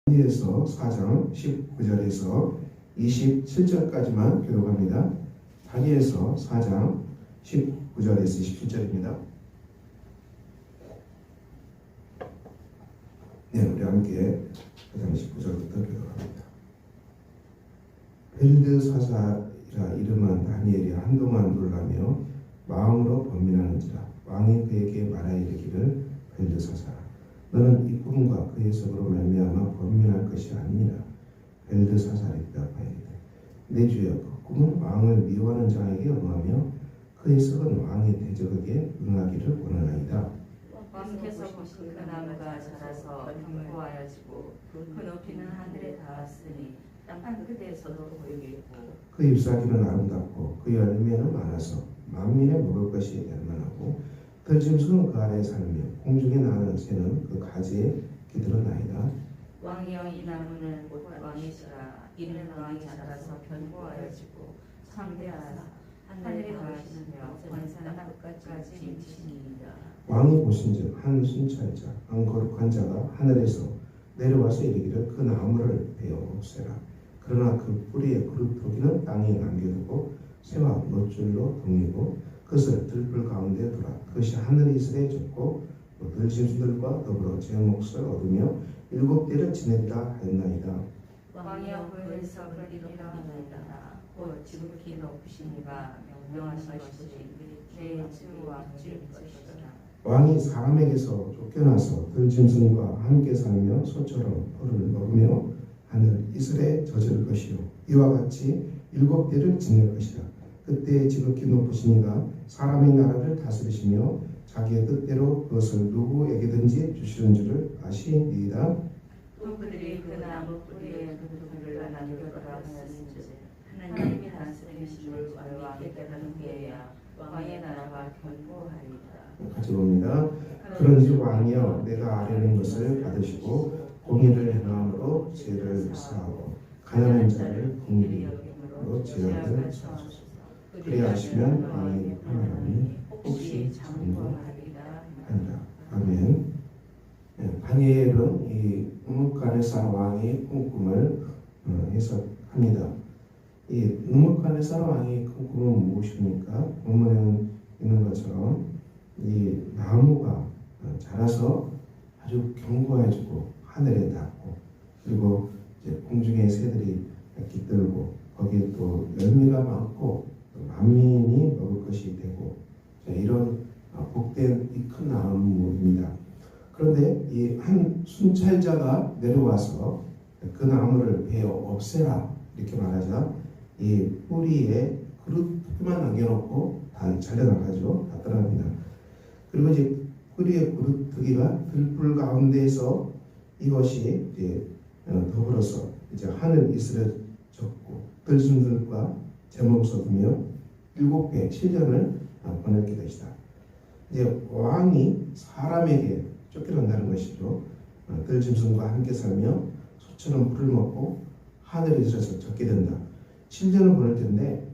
다니엘서 4장 19절에서 27절까지만 기록합니다. 다니엘서 4장 19절에서 27절입니다. 네, 우리 함께 4장 19절부터 기록합니다. 벨드사사라 이름한 다니엘이 한동안 놀라며 마음으로 번민하는지라. 왕이 그에게 말하여 이르기를, 벨드사사라, 너는 이 꿈과 그 해석으로 말미암아 번민할 것이 아니니라. 벨드사사라 대답하이르되, 내 주여, 그 꿈은 왕을 미워하는 자에게 응하며 그 해석은 왕의 대적에게 응하기를 원하나이다. 왕께서 보신 그 나무가 자라서 견고하여지고 그 높이는 하늘에 닿았으니 땅 끝에서도 보이겠고 그 잎사귀는 아름답고 그 열매는 많아서 만민의 먹을 것이 될만하고 들짐승은 그 아래에 살며 공중에 나는 새는 그 가지에 기들어나이다. 왕이여, 이 나무는 곧 왕이시라. 이는 왕이 자라서 견고하여지고 창대하사 하늘에 닿으시며 권산 끝까지 지키시니이다. 왕이 보신즉 한 순찰자 한 거룩한 자가 하늘에서 내려와서 이르기를, 그 나무를 베어 없애라. 그러나 그 뿌리의 그루터기는 땅에 남겨두고 새와 노줄로 동이고 그것을 들불 가운데 두라. 그것이 하늘 이슬에 젖고 들짐승들과 더불어 제 몫을 얻으며 7대를 지냈다 하였나이다. 왕이여, 그 해석을 이러하나이다. 곧 지극히 높으신 이가 명령하신 것이 내 주와 주의 것이라. 왕이 사람에게서 쫓겨나서 들짐승과 함께 살며 소처럼 풀을 먹으며 하늘 이슬에 젖을 것이요, 이와 같이 7대를 지낼 것이라. 그때 지극히 높으신 이가 사람의 나라를 다스리시며 자기의 뜻대로 그것을 누구에게든지 주시는 줄을 아시니이다. 또 그들이 그 나무 뿌리에 그 돌을 남겨두라 하였은즉 하나님이 다스리시는 줄 왕이 깨닫는 후에야 왕의 나라가 견고하리이다. 같이 봅니다. 그런즉 왕이여, 내가 아뢰는 것을 받으시고 공의를 행함으로 죄를 사하고 가난한 자를 긍휼히 여김으로 죄악을 사하소서. 그리하시면 왕이 평안하니 혹시 장구하리이다 하니라. 아멘. 다니엘은 이 느부갓네살 왕의 꿈을 해석합니다. 이 느부갓네살 왕의 꿈은 무엇입니까? 본문에 있는 것처럼 이 나무가 자라서 아주 견고해지고 하늘에 닿고 그리고 이제 공중의 새들이 깃들고 거기에 또 열매가 많고 만민이 먹을 것이 되고 이런 복된 이 큰 나무입니다. 그런데 이 한 순찰자가 내려와서 그 나무를 베어 없애라 이렇게 말하자 이 뿌리에 그루터기만 남겨놓고 다 잘려나가죠. 다 떠납니다. 그리고 이제 뿌리의 그루터기가 들불 가운데에서 이것이 이제 더불어서 이제 하늘 이슬에 젖고 들짐승들과 제목을 얻으며 7배 7년을 보냈게 되시다. 이제 왕이 사람에게 쫓겨난다는 것이죠. 들짐승과 함께 살며 소처럼 풀을 먹고 하늘에 있어서 젖게 된다. 7년을 보낼 텐데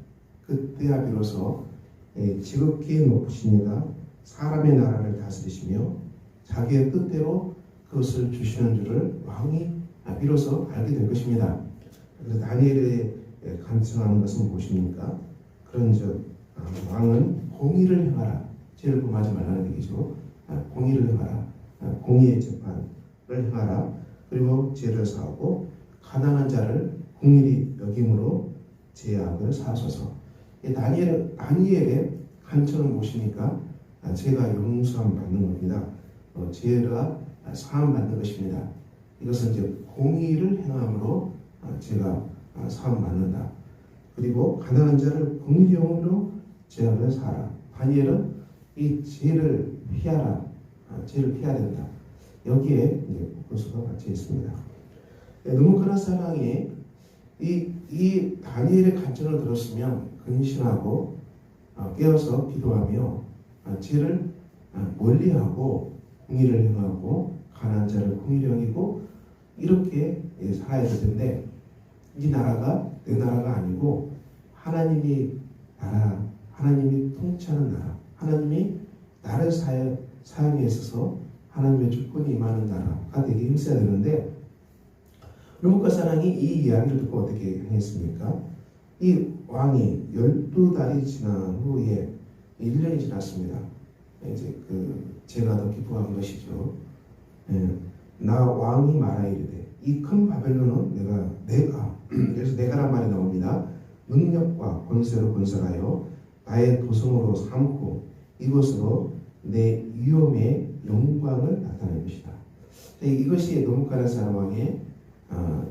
그때야 비로소 지극히 높으신 이가 사람의 나라를 다스리시며 자기의 뜻대로 그것을 주시는 줄을 왕이 비로소 알게 될 것입니다. 그래서 다니엘의 간청하는 것은 무엇입니까? 그런즉 왕은 공의를 행하라. 죄를 범하지 말라는 얘기죠. 공의를 행하라. 공의의 재판을 행하라. 그리고 죄를 사하고 가난한 자를 긍휼히 여김으로 죄악을 사하소서. 다니엘의 간청은 무엇입니까? 죄가 용서함 받는 겁니다. 죄가 사함 받는 것입니다. 이것은 이제 공의를 행함으로 죄가 사함 받는다. 그리고 가난한 자를 긍휼히 여김으로 죄악을 사하라. 다니엘은 이 죄를 피하라. 죄를 피해야 된다. 여기에 이제 포커스가 맞춰 있습니다. 느부갓네살 왕이 이 다니엘의 간청을 들었으면 근신하고 깨어서 기도하며 죄를 멀리하고 공의를 행하고 가난한 자를 긍휼히 여기고 이렇게 살아야 될 텐데 이 나라가 내 나라가 아니고 하나님이 나라, 하나님이 통치하는 나라, 하나님이 나를 사용에 있어서 하나님의 주권이 임하는 나라가 되기 힘써야 되는데 느부갓사랑이 이 이야기를 듣고 어떻게 했습니까? 이 왕이 12달이 지난 후에 1년이 지났습니다. 이제 제가 더 기뻐한 것이죠. 나 왕이 말하이르되 이 큰 바벨론은 내가 그래서 내가란 말이 나옵니다. 능력과 권세로 건설하여 나의 도성으로 삼고 이것으로 내 위엄의 영광을 나타낼 것이다. 이것이 느부갓네살 왕의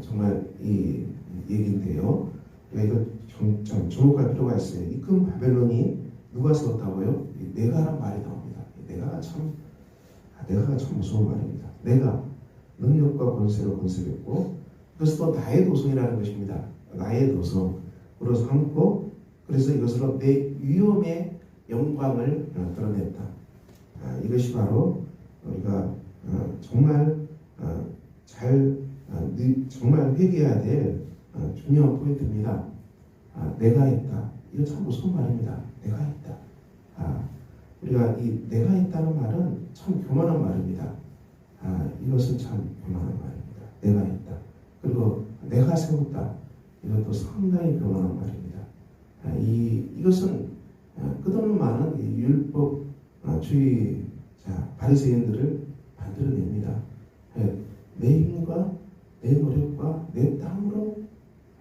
정말 이 얘기인데요. 이거 좀 주목할 필요가 있어요. 이 큰 바벨론이 누가 세웠다고요? 내가란 말이 나옵니다. 내가가 참 무서운 말입니다. 내가 능력과 권세로 건설했고 그것은 또 나의 도성이라는 것입니다. 나의 도성으로 삼고 그래서 이것으로 내 위엄의 영광을 드러냈다. 이것이 바로 우리가 정말 정말 회개해야 될 중요한 포인트입니다. 내가 있다. 이거 참 무서운 말입니다. 내가 있다. 우리가 이 내가 있다는 말은 참 교만한 말입니다. 이것은 참 교만한 말입니다. 내가 있다. 그리고 내가 세웠다. 이것도 상당히 교만한 말입니다. 이것은 끝없는 많은 율법주의 바리새인들을 만들어냅니다. 내 힘과 내 노력과 내 땀으로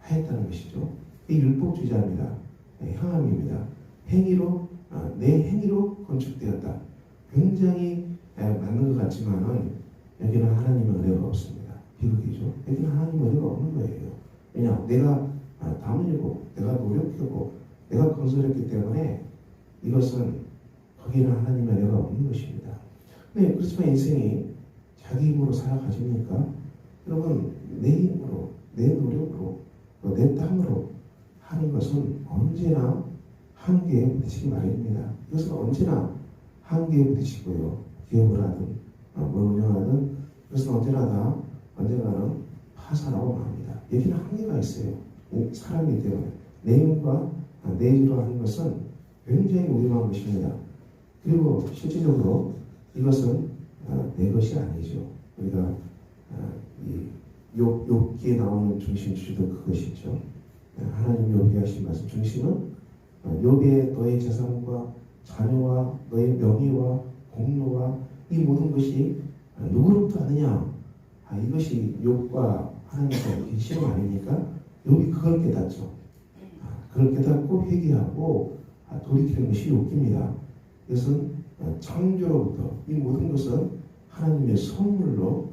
하였다는 것이죠. 이 율법주의자입니다. 향함입니다. 행위로 내 행위로 건축되었다. 굉장히 맞는 것 같지만은 여기는 하나님의 은혜가 없습니다. 비극이죠. 여기는 하나님의 은혜가 없는 거예요. 왜냐? 내가 땀 흘리고 내가 노력하고 내가 건설했기 때문에 이것은 거기는 하나님의 은혜가 없는 것입니다. 네, 그렇지만 인생이 자기 힘으로 살아가십니까? 여러분, 내 힘으로, 내 노력으로, 내 땀으로 하는 것은 언제나 한계에 부딪히기 마련입니다. 이것은 언제나 한계에 부딪히고요. 기업을 하든 뭘 운영하든 이것은 언젠가는 파산하고 맙니다. 여기는 한계가 있어요. 사람이기 때문에 내 힘과 내 의지로 하는 것은 굉장히 위험한 것입니다. 그리고 실질적으로 이것은 내 것이 아니죠. 우리가 욥기에 나오는 중심주의도 그것이죠. 하나님 욥기에 하신 말씀 중심은 욥의 너의 재산과 자녀와 너의 명예와 공로와 이 모든 것이 누구로부터 하느냐? 이것이 욥과 하나님과 실험 아닙니까? 욥이 그걸 깨닫죠. 그걸 깨닫고 회개하고 돌이키는 것이 욥기입니다. 이것은 창조로부터 이 모든 것은 하나님의 선물로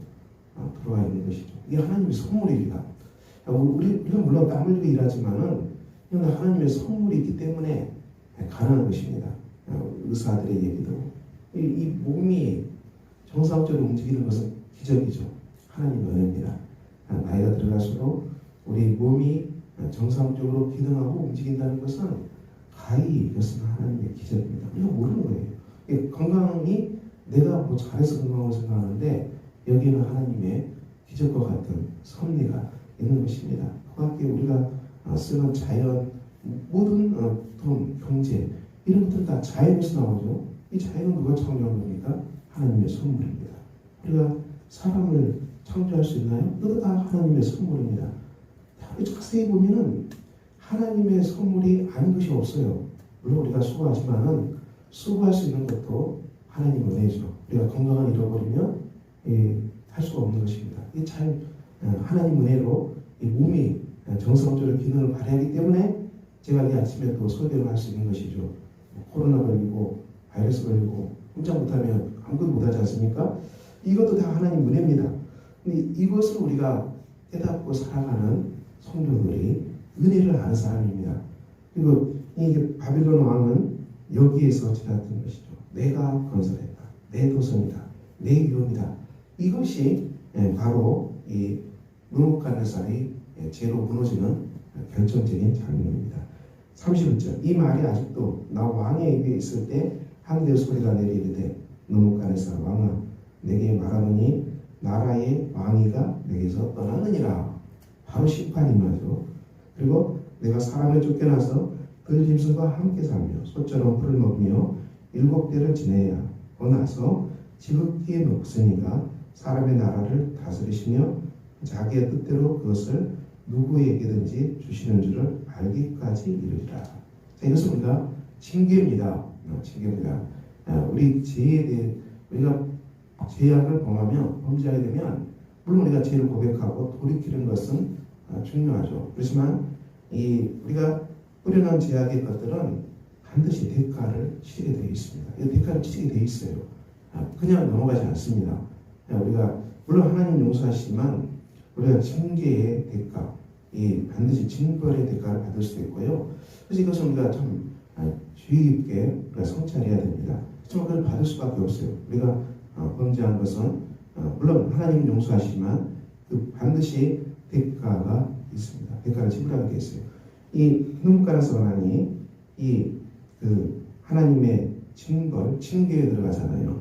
들어와 있는 것이죠. 이게 하나님의 선물입니다. 우리가 물론 땀 흘리고 일하지만은 이건 하나님의 선물이 있기 때문에 가능한 것입니다. 의사들의 얘기도 이 몸이 정상적으로 움직이는 것은 기적이죠. 하나님의 은혜입니다. 나이가 들어갈수록 우리 몸이 정상적으로 기능하고 움직인다는 것은 가히 이것은 하나님의 기적입니다. 우리가 모르는 거예요. 건강이 내가 잘해서 건강하고 생각하는데 여기는 하나님의 기적과 같은 섭리가 있는 것입니다. 그 밖에 우리가 쓰는 자연, 모든 돈, 경제 이런 것들 다 자연에서 나오죠. 이 자연은 누가 창조한 겁니까? 하나님의 선물입니다. 우리가 사람을 창조할 수 있나요? 이것도 다 하나님의 선물입니다. 자세히 보면은 하나님의 선물이 아닌 것이 없어요. 물론 우리가 수고하지만은 수고할 수 있는 것도 하나님의 은혜죠. 우리가 건강을 잃어버리면 할 수가 없는 것입니다. 이 참 하나님 은혜로 이 몸이 정상적으로 기능을 발휘하기 때문에 제가 이 아침에 또 설교를 할 수 있는 것이죠. 코로나 걸리고 바이러스 걸리고 혼자 못하면 아무것도 못하지 않습니까? 이것도 다 하나님 은혜입니다. 근데 이것을 우리가 깨닫고 살아가는 성도들이 은혜를 아는 사람입니다. 그리고 이 바빌론 왕은 여기에서 지났던 것이죠. 내가 건설했다. 내 도성이다. 내 위엄이다. 이것이 바로 이 느부갓네살이 죄로 무너지는 결정적인 장면입니다. 31절 이 말이 아직도 나 왕에게 있을 때 한대 소리가 내리되 느부갓네살 왕아 내게 말하노니 나라의 왕위가 내게서 떠나느니라. 바로 심판이 임하죠. 그리고 내가 사람을 쫓겨나서 들짐승과 함께 살며 소처럼 풀을 먹으며 7대를 지내야 나서 지극히 녹으니가 사람의 나라를 다스리시며 자기의 뜻대로 그것을 누구에게든지 주시는 줄을 알기까지 이르리라. 자, 이것은 우리가 징계입니다. 징계입니다. 우리 죄에 대해 우리가 죄악을 범하면 범죄하게 되면 물론 우리가 죄를 고백하고 돌이키는 것은 중요하죠. 그렇지만 우리가 뿌려놓은 죄악의 것들은 반드시 대가를 치르게 되어 있습니다. 이 대가를 치르게 되어 있어요. 그냥 넘어가지 않습니다. 우리가 물론 하나님 용서하시지만 우리가 징계의 대가, 반드시 징벌의 대가를 받을 수도 있고요. 그래서 이것은 우리가 참 주의 깊게 우리가 성찰해야 됩니다. 그렇지만 그걸 받을 수밖에 없어요. 우리가 범죄한 것은 물론 하나님 용서하시지만 그 반드시 대가가 있습니다. 대가를 지불하게 되어 있어요. 이 눈가는 선왕이 그 하나님의 징벌, 징계에 들어가잖아요.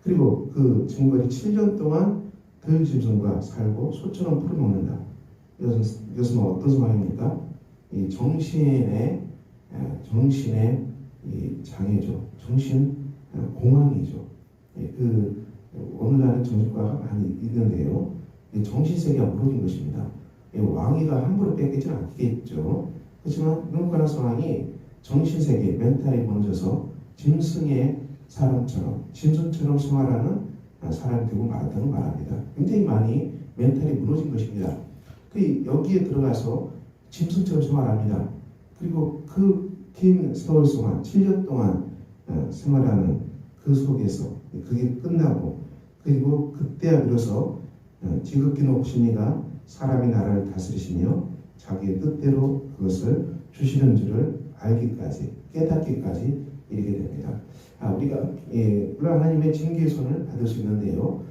그리고 그 징벌이 7년 동안 들짐승과 살고 소처럼 풀을 먹는다. 이것은 어떤 상황입니까? 이 정신의 이 장애죠. 정신 공황이죠. 그 오늘날은 정신과가 많이 있는데요. 정신세계가 무너진 것입니다. 왕위가 함부로 뺏기지 않겠죠. 그렇지만 눈가는 상황이 정신세계, 멘탈이 무너져서 짐승의 사람처럼, 짐승처럼 생활하는 사람이 되고 말았다고 말합니다. 굉장히 많이 멘탈이 무너진 것입니다. 여기에 들어가서 짐승처럼 생활합니다. 그리고 그 긴 세월 동안, 7년 동안 생활하는 그 속에서 그게 끝나고 그리고 그때야 비로소 지극히 높으시니가 사람이 나라를 다스리시며 자기의 뜻대로 그것을 주시는 줄을 알기까지, 깨닫기까지 이르게 됩니다. 우리가 물론 하나님의 징계의 손을 받을 수 있는데요.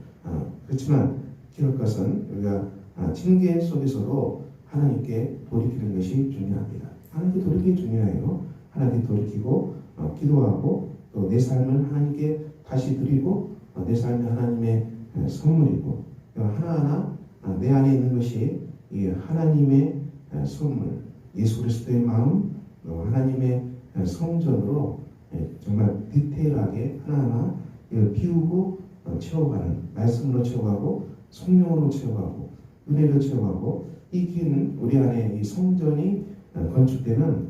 그렇지만 기록 것은 우리가 징계 속에서도 하나님께 돌이키는 것이 중요합니다. 하나님께 돌이키기 중요해요. 하나님께 돌이키고 기도하고 또 내 삶을 하나님께 다시 드리고 내 삶이 하나님의 선물이고 하나하나 내 안에 있는 것이 이 하나님의 선물, 예수 그리스도의 마음, 하나님의 성전으로 정말 디테일하게 하나하나 이걸 비우고 채워가는, 말씀으로 채워가고 성령으로 채워가고 은혜로 채워가고 이 긴 우리 안에 이 성전이 건축되는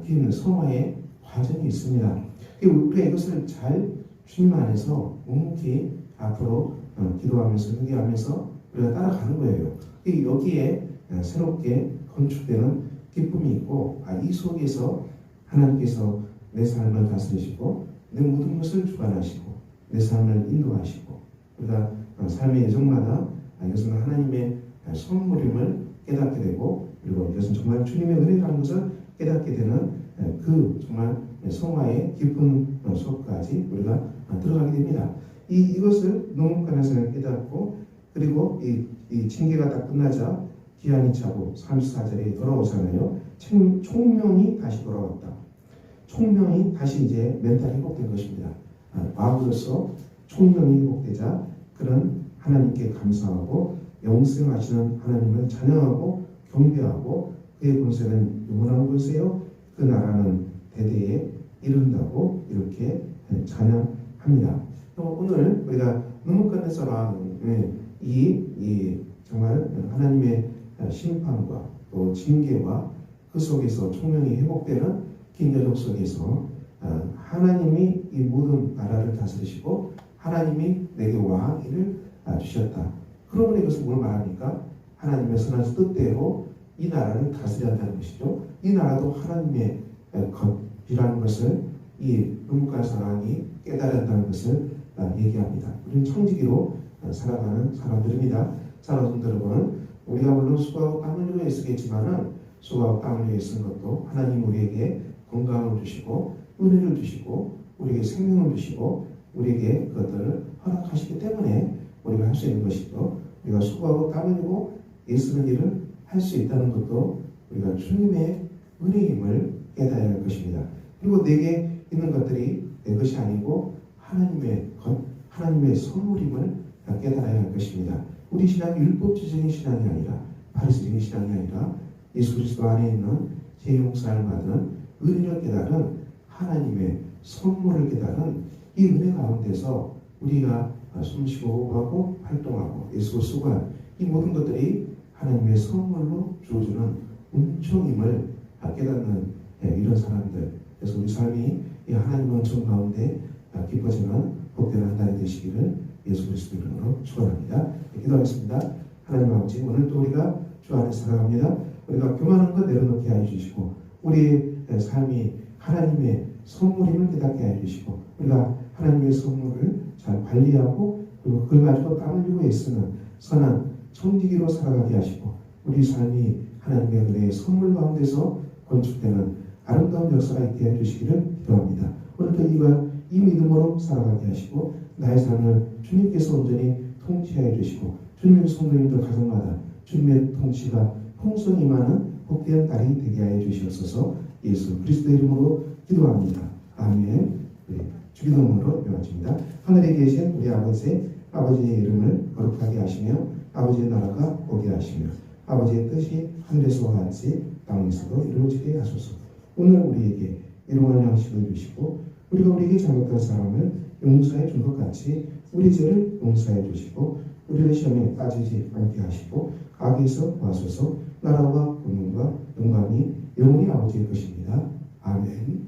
긴 성화의 과정이 있습니다. 우리가 이것을 잘 주님 안에서 묵묵히 앞으로 기도하면서 회개하면서 우리가 따라가는 거예요. 여기에 새롭게 건축되는 기쁨이 있고 이 속에서 하나님께서 내 삶을 다스리시고 내 모든 것을 주관하시고 내 삶을 인도하시고 우리가 삶의 예정마다 이것은 하나님의 선물임을 깨닫게 되고 그리고 이것은 정말 주님의 은혜라는 것을 깨닫게 되는 그 정말 성화의 깊은 속까지 우리가 들어가게 됩니다. 이것을 농업관에서는 깨닫고 그리고 이 징계가 다 끝나자 기한이 차고 34절에 돌아오잖아요. 총명이 다시 돌아왔다. 총명이 다시 이제 멘탈이 회복된 것입니다. 왕으로서 총명이 회복되자 그는 하나님께 감사하고 영생하시는 하나님을 찬양하고 경배하고 그의 권세는 영원한 권세요 그 나라는 대대에 이른다고 이렇게 찬양합니다. 오늘 우리가 눈목간에서는 이 정말 하나님의 심판과 또 징계와 그 속에서 총명이 회복되는 긴 여정 속에서 하나님이 이 모든 나라를 다스리시고 하나님이 내게 왕위를 주셨다. 그러면 이것은 뭘 말합니까? 하나님의 선한 뜻대로 이 나라를 다스려야 한다는 것이죠. 이 나라도 하나님의 것이라는 것을 이 눈목간 사랑이 깨달아야 한다는 것을 얘기합니다. 우리는 청지기로 살아가는 사람들입니다. 사랑하는 여러분, 우리가 물론 수고하고 땀 흘리고 애쓰겠지만은 수고하고 땀 흘리고 애쓰는 것도 하나님 우리에게 건강을 주시고 은혜를 주시고 우리에게 생명을 주시고 우리에게 그것들을 허락하시기 때문에 우리가 할 수 있는 것이고 우리가 수고하고 땀 흘리고 애쓰는 일을 할 수 있다는 것도 우리가 주님의 은혜임을 깨달아야 할 것입니다. 그리고 내게 있는 것들이 내 것이 아니고 하나님의 것, 하나님의 선물임을 깨달아야 할 것입니다. 우리 신앙이 율법주의적인 신앙이 아니라 바리새적인 신앙이 아니라 예수 그리스도 안에 있는 죄 용서를 받은 은혜를 깨달은 하나님의 선물을 깨달은 이 은혜 가운데서 우리가 숨쉬고 호흡하고 활동하고 예수 수고한 이 모든 것들이 하나님의 선물로 주어주는 은총임을 깨닫는 이런 사람들. 그래서 우리 삶이 이 하나님의 은총 가운데 기뻐지는 복된 한 달이 되시기를 예수 그리스도 이름으로 축원합니다. 기도하겠습니다. 하나님 아버지, 오늘 또 우리가 주 안에 살아갑니다. 우리가 교만한 것 내려놓게 하여 주시고 우리의 삶이 하나님의 선물임을 깨닫게 하여 주시고 우리가 하나님의 선물을 잘 관리하고 그리고 그걸 가지고 땀 흘리고 애쓰는 선한 청지기로 살아가게 하시고 우리 삶이 하나님의 은혜의 선물 가운데서 건축되는 아름다운 역사가 있게 해주시기를 기도합니다. 오늘도 이 믿음으로 살아가게 하시고 나의 삶을 주님께서 온전히 통치하여 주시고 주님의 성도님들 가정마다 주님의 통치가 풍성히 임하는 복된 날이 되게 하여 주시옵소서. 예수 그리스도의 이름으로 기도합니다. 아멘. 주기도문으로 이어집니다. 하늘에 계신 우리 아버지의 이름을 거룩하게 하시며 아버지의 나라가 오게 하시며 아버지의 뜻이 하늘에서와 같이 땅에서도 이루어지게 하소서. 오늘 우리에게 일용할 양식을 주시고 우리가 우리에게 잘못한 사람을 용서해 준 것 같이 우리 죄를 용서해 주시고 우리를 시험에 빠지지 않게 하시고 악에서 구하소서. 나라와 권능과 영광이 영원히 아버지의 것입니다. 아멘.